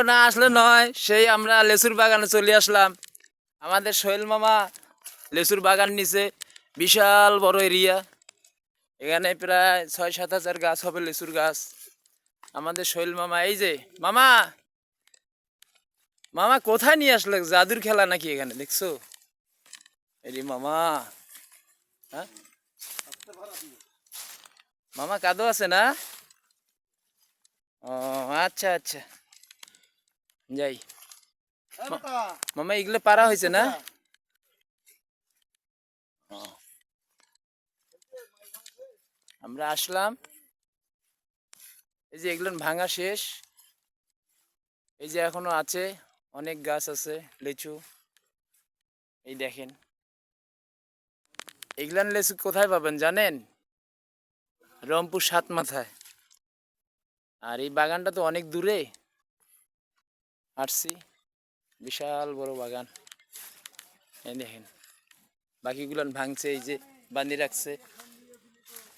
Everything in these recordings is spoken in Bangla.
না আসলে নয়, সেই আমরা লেচুর বাগানে চলে আসলাম। আমাদের সোহেল মামা লেচুর বাগান নিচে, বিশাল বড় এরিয়া। এখানে প্রায় ৬-৭ হাজার গাছ হবে লেচুর গাছ। আমাদের সোহেল মামা, এই যে মামা, মামা কোথায় নিয়ে আসলে? জাদুর খেলা নাকি এখানে দেখছো? এই মামা, হ্যাঁ মামা কাদো আছে না? ও আচ্ছা আচ্ছা, যাই। মামা এগুলো পারা হয়েছে না? আমরা আসলাম, এই যে এগুলো ভাঙা শেষ, এই যে এখনো আছে, অনেক গাছ আছে লিচু। এই দেখেন, এগুলান লিচু কোথায় পাবেন জানেন? রংপুর ৭ মাথায়। আর এই বাগানটা তো অনেক দূরে, আসছি, বিশাল বড় বাগান। এই দেখেন, বাকিগুলান ভাঙছে, এই যে বান্ধি রাখছে,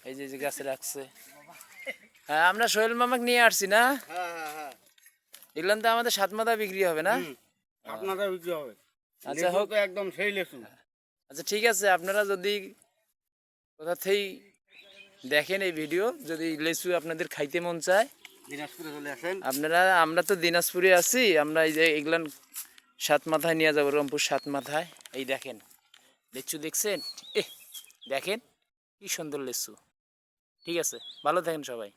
এই যে যে গাছে রাখছে। হ্যাঁ, আমরা সোহেল মামাকে নিয়ে আসছি না? এগুলান তো আমাদের ৭ মাথায় বিক্রি হবে না? আপনাদের বিক্রি হবে। আচ্ছা হোক, একদম সেই লেচু। আচ্ছা ঠিক আছে। আপনারা যদি কোথা থেকেই দেখেন এই ভিডিও, যদি লেচু আপনাদের খাইতে মন চায়, দিনাজপুরে চলে আসেন। আমরা তো দিনাজপুরে আছি, আমরা এই যে এগুলান ৭ মাথায় নিয়ে যাবো, রংপুর ৭ মাথায়। এই দেখেন লিচু দেখছেন? দেখেন কি সুন্দর লিচু। ঠিক আছে, ভালো থাকেন সবাই।